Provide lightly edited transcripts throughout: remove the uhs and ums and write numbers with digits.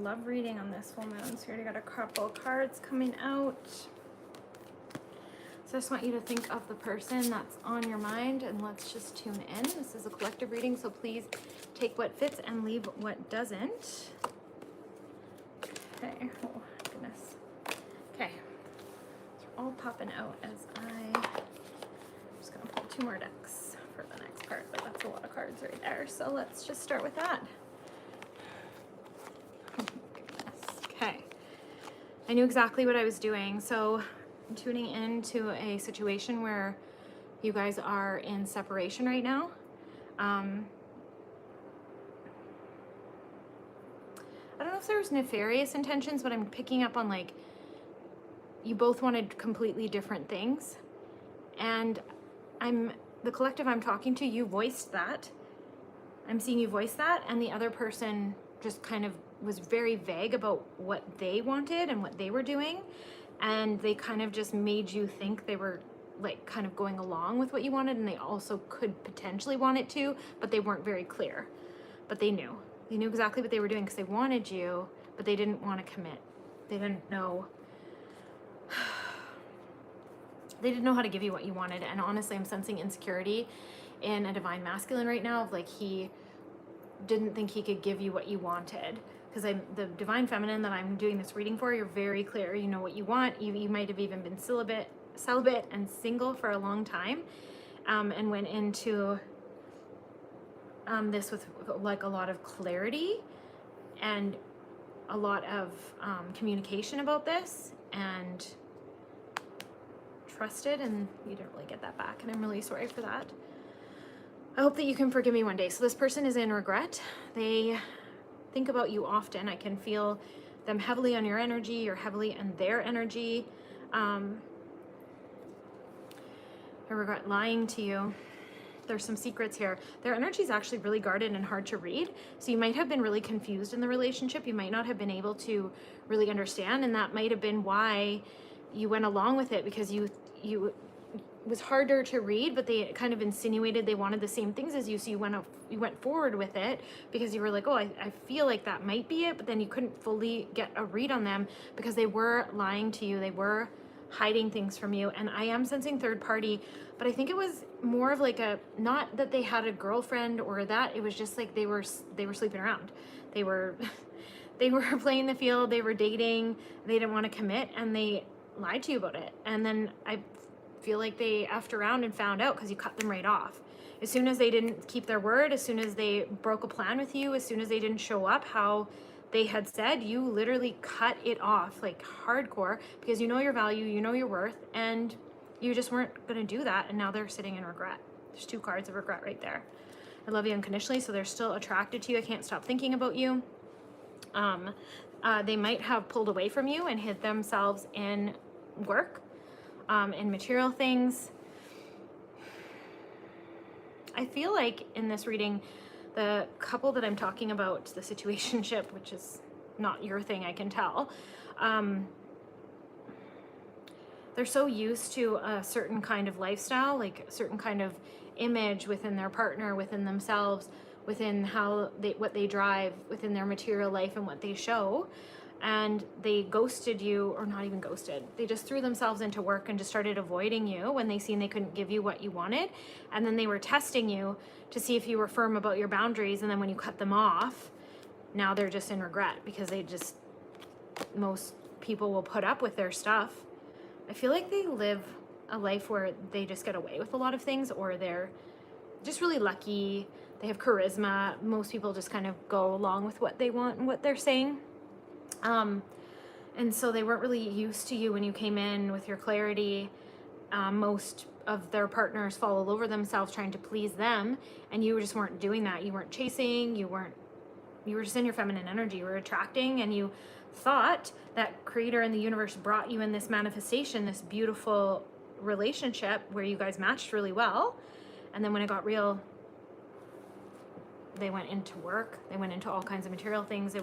love reading on this full moon. So we already got a couple cards coming out. So I just want you to think of the person that's on your mind, and let's just tune in. This is a collective reading, so please take what fits and leave what doesn't. Okay, oh goodness. Okay, they're all popping out as I'm just gonna pull 2 more decks for the next part, but that's a lot of cards right there. So let's just start with that. Oh, goodness. Okay, I knew exactly what I was doing. So I'm tuning into a situation where you guys are in separation right now. I don't know if there's nefarious intentions, but I'm picking up on like you both wanted completely different things. And the collective I'm talking to, you voiced that. I'm seeing you voice that, and the other person just kind of was very vague about what they wanted and what they were doing. And they kind of just made you think they were like kind of going along with what you wanted, and they also could potentially want it too, but they weren't very clear. But they knew. They knew exactly what they were doing because they wanted you, but they didn't want to commit. They didn't know. They didn't know how to give you what you wanted. And honestly, I'm sensing insecurity in a divine masculine right now of like he didn't think he could give you what you wanted. Because the divine feminine that I'm doing this reading for, you're very clear. You know what you want. You might have even been celibate and single for a long time, and went into this with like a lot of clarity and a lot of communication about this, and trusted, and you didn't really get that back, and I'm really sorry for that. I hope that you can forgive me one day. So this person is in regret. They think about you often. I can feel them heavily on your energy. You're heavily in their energy. I regret lying to you. There's some secrets here. Their energy is actually really guarded and hard to read. So you might have been really confused in the relationship. You might not have been able to really understand. And that might have been why you went along with it, because it was harder to read, but they kind of insinuated they wanted the same things as you. So you went forward with it because you were like, oh, I feel like that might be it. But then you couldn't fully get a read on them because they were lying to you. They were hiding things from you. And I am sensing third party, but I think it was more of like not that they had a girlfriend or that, it was just like they were sleeping around. They were playing the field, they were dating, they didn't want to commit, and they lied to you about it. And then I feel like they effed around and found out because you cut them right off. As soon as they didn't keep their word, as soon as they broke a plan with you, as soon as they didn't show up how they had said, you literally cut it off like hardcore, because you know your value, you know your worth, and you just weren't going to do that. And now they're sitting in regret. There's 2 cards of regret right there. I love you unconditionally, so they're still attracted to you. I can't stop thinking about you. They might have pulled away from you and hid themselves in work, in material things. I feel like in this reading, the couple that I'm talking about, the situationship, which is not your thing, I can tell, they're so used to a certain kind of lifestyle, like a certain kind of image within their partner, within themselves, within what they drive, within their material life and what they show. And they ghosted you, or not even ghosted. They just threw themselves into work and just started avoiding you when they seen they couldn't give you what you wanted. And then they were testing you to see if you were firm about your boundaries. And then when you cut them off, now they're just in regret because most people will put up with their stuff. I feel like they live a life where they just get away with a lot of things, or they're just really lucky. They have charisma. Most people just kind of go along with what they want and what they're saying. And so they weren't really used to you when you came in with your clarity. Most of their partners fall all over themselves trying to please them, and you just weren't doing that. You weren't chasing, you were just in your feminine energy. You were attracting, and you thought that creator in the universe brought you in this manifestation, this beautiful relationship where you guys matched really well. And then when it got real, they went into work, they went into all kinds of material things, they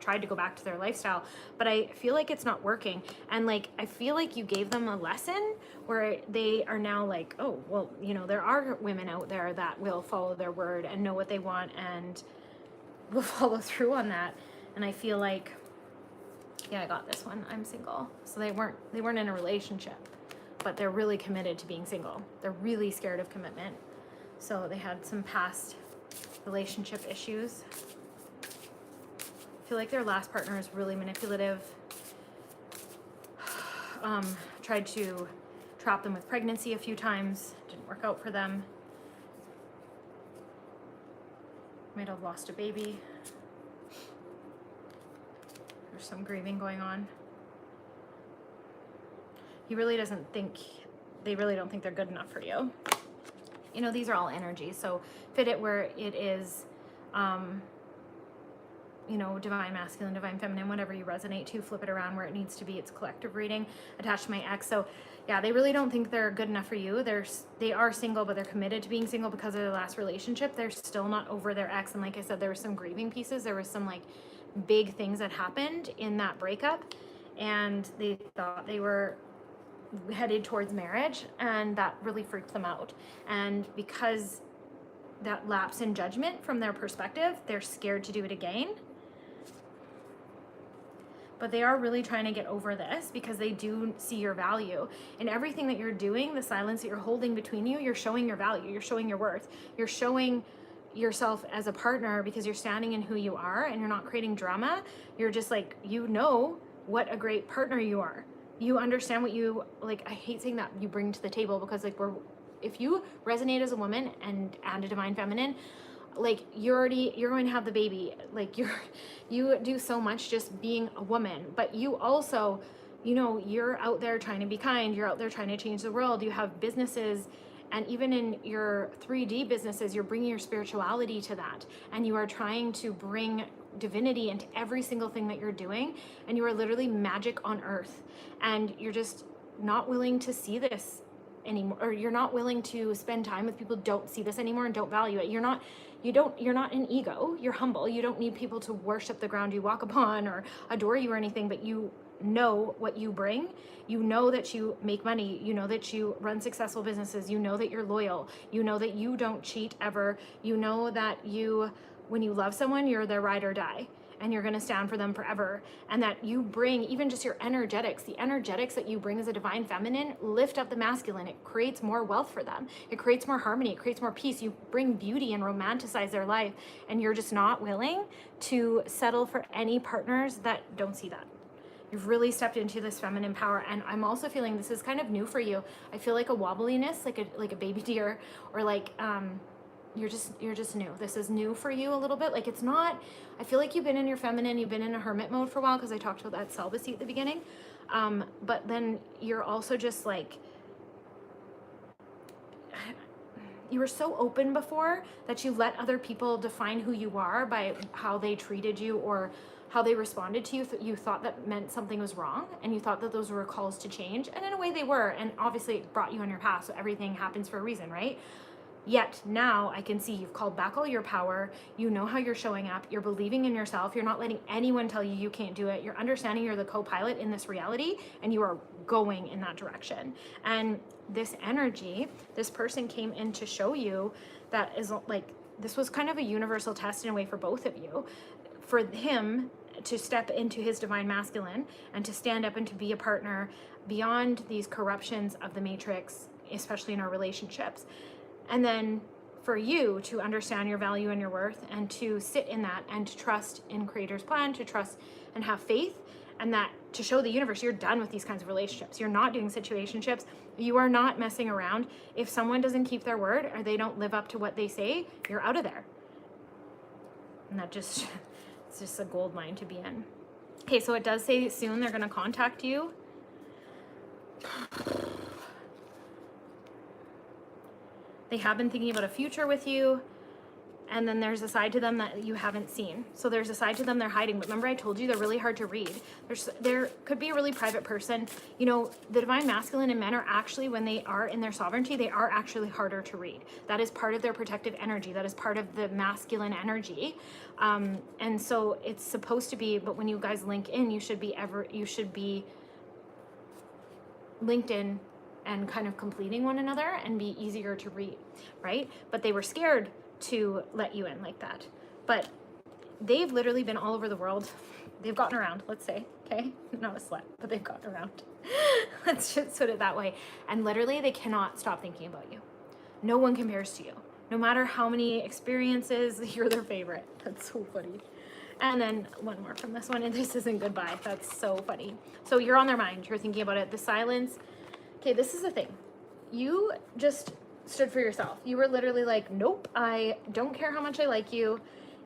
tried to go back to their lifestyle, but I feel like it's not working. And like, I feel like you gave them a lesson where they are now like, oh, well, there are women out there that will follow their word and know what they want and will follow through on that. And I feel like, yeah, I got this one. I'm single. So they weren't in a relationship, but they're really committed to being single. They're really scared of commitment. So they had some past relationship issues. I feel like their last partner is really manipulative. Tried to trap them with pregnancy a few times. Didn't work out for them. Might have lost a baby. There's some grieving going on. He really doesn't think, they really don't think they're good enough for you. You know, these are all energies, so fit it where it is, you know, divine masculine, divine feminine, whatever you resonate to, flip it around where it needs to be. It's collective reading attached to my ex. So yeah, they really don't think they're good enough for you. They are single, but they're committed to being single because of their last relationship. They're still not over their ex. And like I said, there were some grieving pieces. There was some like big things that happened in that breakup, and they thought they were headed towards marriage, and that really freaked them out. And because that lapse in judgment from their perspective, they're scared to do it again. But they are really trying to get over this because they do see your value in everything that you're doing. The silence that you're holding between you, you're showing your value, you're showing your worth, you're showing yourself as a partner because you're standing in who you are and you're not creating drama. You're just like, you know what a great partner you are. You understand what you, like, I hate saying that, you bring to the table, because like if you resonate as a woman and a divine feminine, like you're going to have the baby. Like you do so much just being a woman, but you also, you know, you're out there trying to be kind. You're out there trying to change the world. You have businesses, and even in your 3D businesses, you're bringing your spirituality to that. And you are trying to bring divinity into every single thing that you're doing. And you are literally magic on earth. And you're just not willing to see this anymore, or you're not willing to spend time with people who don't see this anymore and don't value it. You're not an ego, you're humble. You don't need people to worship the ground you walk upon or adore you or anything, but you know what you bring. You know that you make money. You know that you run successful businesses. You know that you're loyal. You know that you don't cheat ever. You know that when you love someone, you're their ride or die, and you're going to stand for them forever. And that you bring even just your energetics, the energetics that you bring as a divine feminine, lift up the masculine. It creates more wealth for them. It creates more harmony. It creates more peace. You bring beauty and romanticize their life. And you're just not willing to settle for any partners that don't see that. You've really stepped into this feminine power. And I'm also feeling this is kind of new for you. I feel like a wobbliness, like a baby deer, or like, you're just new. This is new for you a little bit. Like it's not, I feel like you've been in your feminine, you've been in a hermit mode for a while, because I talked about that celibacy at the beginning. But then you're also just like, you were so open before that you let other people define who you are by how they treated you or how they responded to you. You thought that meant something was wrong, and you thought that those were calls to change. And in a way they were, and obviously it brought you on your path. So everything happens for a reason, right? Yet now I can see you've called back all your power. You know how you're showing up. You're believing in yourself. You're not letting anyone tell you you can't do it. You're understanding you're the co-pilot in this reality, and you are going in that direction. And this energy, this person came in to show you that is like, this was kind of a universal test in a way for both of you. For him to step into his divine masculine and to stand up and to be a partner beyond these corruptions of the matrix, especially in our relationships. And then for you to understand your value and your worth, and to sit in that, and to trust in Creator's plan, to trust and have faith, and that to show the universe you're done with these kinds of relationships. You're not doing situationships. You are not messing around. If someone doesn't keep their word or they don't live up to what they say, you're out of there. And that just, it's just a gold mine to be in. Okay, so it does say soon they're going to contact you. They have been thinking about a future with you. And then there's a side to them that you haven't seen. So there's a side to them they're hiding. But remember I told you they're really hard to read. There could be a really private person. You know, the divine masculine and men are actually, when they are in their sovereignty, they are actually harder to read. That is part of their protective energy. That is part of the masculine energy. And so it's supposed to be, but when you guys link in, you should be linked in and kind of completing one another and be easier to read, right? But they were scared to let you in like that. But they've literally been all over the world. they've gotten around, let's say, okay? Not a slut, but they've gotten around. Let's just put it that way. And literally they cannot stop thinking about you. No one compares to you. No matter how many experiences, you're their favorite. That's so funny. And then one more from this one, and this isn't goodbye. That's so funny. So you're on their mind. You're thinking about it. The silence. Okay, this is the thing. You just stood for yourself. You were literally like, nope, I don't care how much I like you.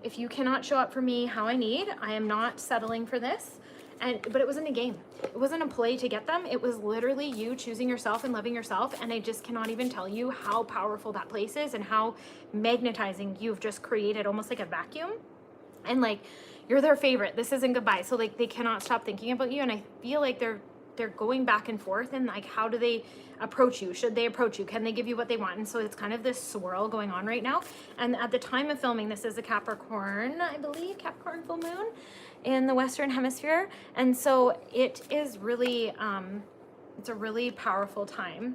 If you cannot show up for me how I need, I am not settling for this. But it wasn't a game. It wasn't a play to get them. It was literally you choosing yourself and loving yourself. And I just cannot even tell you how powerful that place is and how magnetizing you've just created, almost like a vacuum. And like, you're their favorite. This isn't goodbye. So like, they cannot stop thinking about you. And I feel like they're going back and forth, and like, how do they approach you? Should they approach you? Can they give you what they want? And so it's kind of this swirl going on right now. And at the time of filming, this is a Capricorn, I believe, Capricorn full moon in the Western Hemisphere. And so it is really, it's a really powerful time.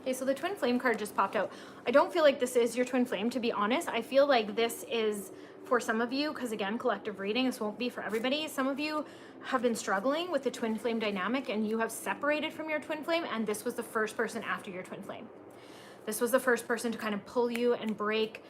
Okay, so the twin flame card just popped out. I don't feel like this is your twin flame, to be honest. I feel like this is for some of you, because again, collective reading, this won't be for everybody. Some of you have been struggling with the twin flame dynamic and you have separated from your twin flame, and this was the first person after your twin flame. This was the first person to kind of pull you and break,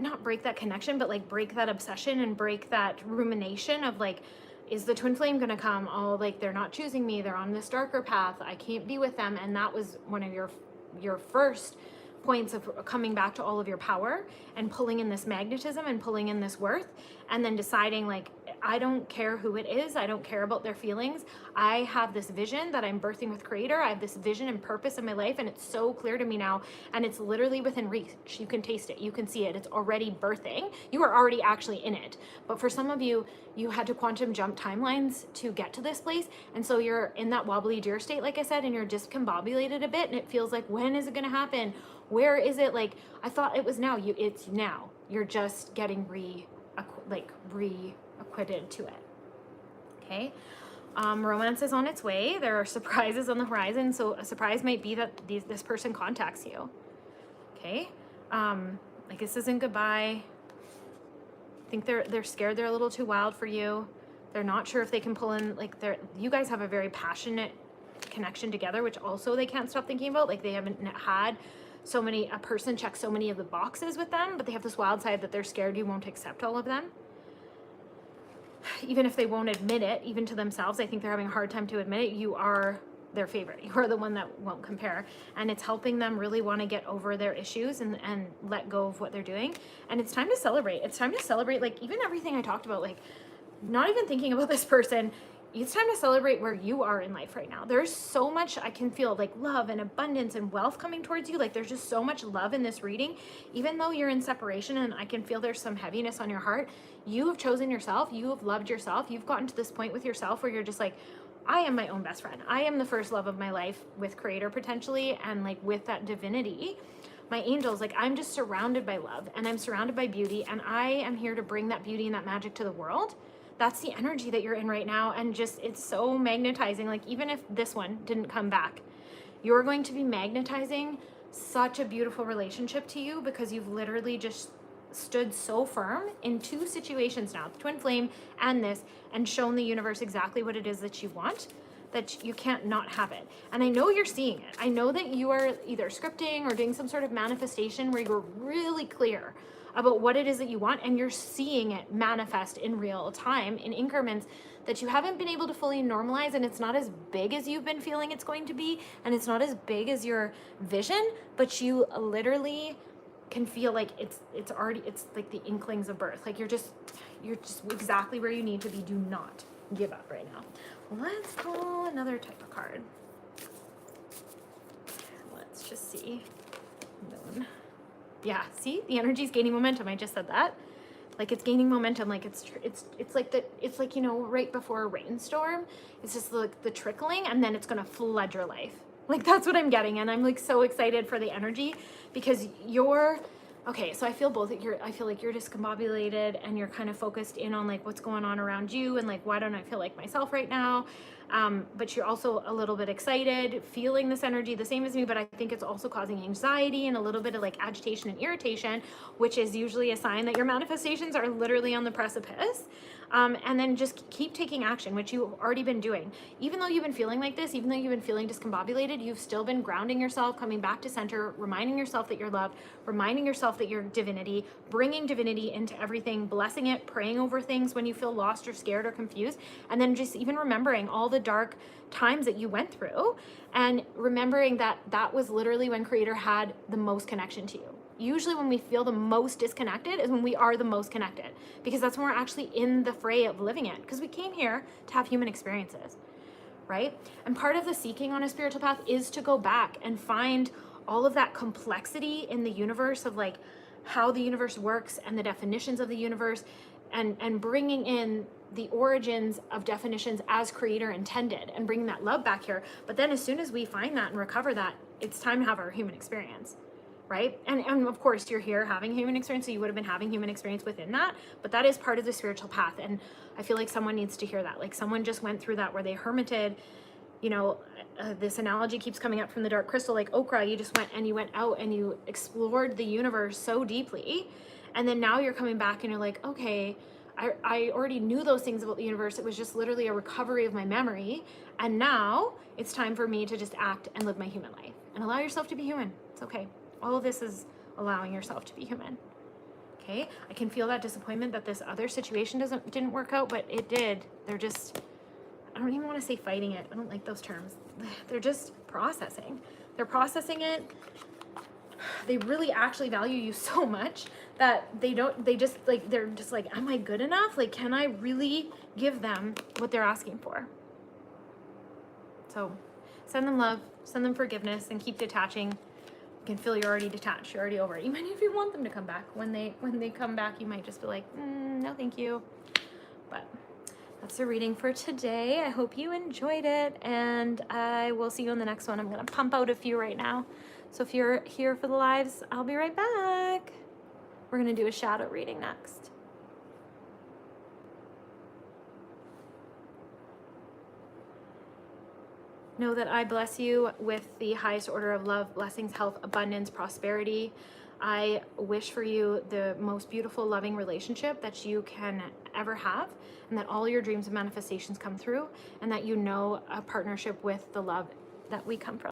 not break that connection, but like break that obsession and break that rumination of like, is the twin flame gonna come? Oh, like they're not choosing me, they're on this darker path, I can't be with them. And that was one of your first points of coming back to all of your power and pulling in this magnetism and pulling in this worth, and then deciding like, I don't care who it is, I don't care about their feelings. I have this vision that I'm birthing with Creator. I have this vision and purpose in my life, and it's so clear to me now, and it's literally within reach. You can taste it, you can see it, it's already birthing. You are already actually in it. But for some of you, you had to quantum jump timelines to get to this place, and so you're in that wobbly deer state, like I said, and you're discombobulated a bit, and it feels like, when is it gonna happen? Where is it? Like, I thought it was now. It's now. You're just getting reacquitted to it. Okay. Romance is on its way. There are surprises on the horizon. So a surprise might be that this person contacts you. Okay. Like, this isn't goodbye. I think they're scared. They're a little too wild for you. They're not sure if they can pull in, like, you guys have a very passionate connection together, which also they can't stop thinking about. Like, they haven't had a person check so many of the boxes with them, but they have this wild side that they're scared you won't accept all of them. Even if they won't admit it, even to themselves, I think they're having a hard time to admit it. You are their favorite. You are the one that won't compare. And it's helping them really want to get over their issues and let go of what they're doing. And it's time to celebrate. It's time to celebrate, like, even everything I talked about, like, not even thinking about this person. It's time to celebrate where you are in life right now. There's so much I can feel, like love and abundance and wealth coming towards you. Like, there's just so much love in this reading. Even though you're in separation and I can feel there's some heaviness on your heart, you have chosen yourself. You have loved yourself. You've gotten to this point with yourself where you're just like, I am my own best friend. I am the first love of my life with Creator potentially, and like with that divinity. My angels, like, I'm just surrounded by love and I'm surrounded by beauty, and I am here to bring that beauty and that magic to the world. That's the energy that you're in right now. And just, it's so magnetizing. Like, even if this one didn't come back, you're going to be magnetizing such a beautiful relationship to you, because you've literally just stood so firm in two situations now, the twin flame and this, and shown the universe exactly what it is that you want, that you can't not have it. And I know you're seeing it. I know that you are either scripting or doing some sort of manifestation where you're really clear about what it is that you want, and you're seeing it manifest in real time in increments that you haven't been able to fully normalize, and it's not as big as you've been feeling it's going to be, and it's not as big as your vision, but you literally can feel like it's like the inklings of birth. Like, you're just exactly where you need to be. Do not give up right now. Let's pull another type of card. Let's just see. Moon. Yeah, see, the energy is gaining momentum. I just said that. Like, it's gaining momentum. Like, it's like, you know, right before a rainstorm, it's just like the trickling, and then it's gonna flood your life. Like, that's what I'm getting, and I'm like so excited for the energy, because you're okay. So I feel both. I feel like you're discombobulated and you're kind of focused in on like what's going on around you, and like, why don't I feel like myself right now? But you're also a little bit excited, feeling this energy the same as me, but I think it's also causing anxiety and a little bit of like agitation and irritation, which is usually a sign that your manifestations are literally on the precipice. And then just keep taking action, which you've already been doing. Even though you've been feeling like this, even though you've been feeling discombobulated, you've still been grounding yourself, coming back to center, reminding yourself that you're loved, reminding yourself that you're divinity, bringing divinity into everything, blessing it, praying over things when you feel lost or scared or confused, and then just even remembering all the dark times that you went through, and remembering that that was literally when Creator had the most connection to you. Usually when we feel the most disconnected is when we are the most connected, because that's when we're actually in the fray of living it, because we came here to have human experiences, right? And part of the seeking on a spiritual path is to go back and find all of that complexity in the universe of like how the universe works and the definitions of the universe, and bringing in the origins of definitions as Creator intended, and bringing that love back here. But then as soon as we find that and recover that, it's time to have our human experience. Right? And of course you're here having human experience, so you would have been having human experience within that, but that is part of the spiritual path. And I feel like someone needs to hear that. Like someone just went through that where they hermited, you know, this analogy keeps coming up from the dark crystal, like okra, you just went and you went out and you explored the universe so deeply. And then now you're coming back and you're like, okay, I already knew those things about the universe. It was just literally a recovery of my memory. And now it's time for me to just act and live my human life and allow yourself to be human. It's okay. All of this is allowing yourself to be human. Okay, I can feel that disappointment that this other situation didn't work out, but it did. They're just, I don't even want to say fighting it. I don't like those terms. They're just processing. They're processing it. They really actually value you so much that they're just like, am I good enough? Like, can I really give them what they're asking for? So send them love, send them forgiveness, and keep detaching. You can feel you're already detached, you're already over it. Even if you want them to come back, when they come back, you might just be like, no thank you. But that's the reading for today. I hope you enjoyed it, and I will see you in the next one. I'm gonna pump out a few right now, so if you're here for the lives, I'll be right back. We're gonna do a shadow reading next. Know that I bless you with the highest order of love, blessings, health, abundance, prosperity. I wish for you the most beautiful, loving relationship that you can ever have, and that all your dreams and manifestations come through, and that you know a partnership with the love that we come from.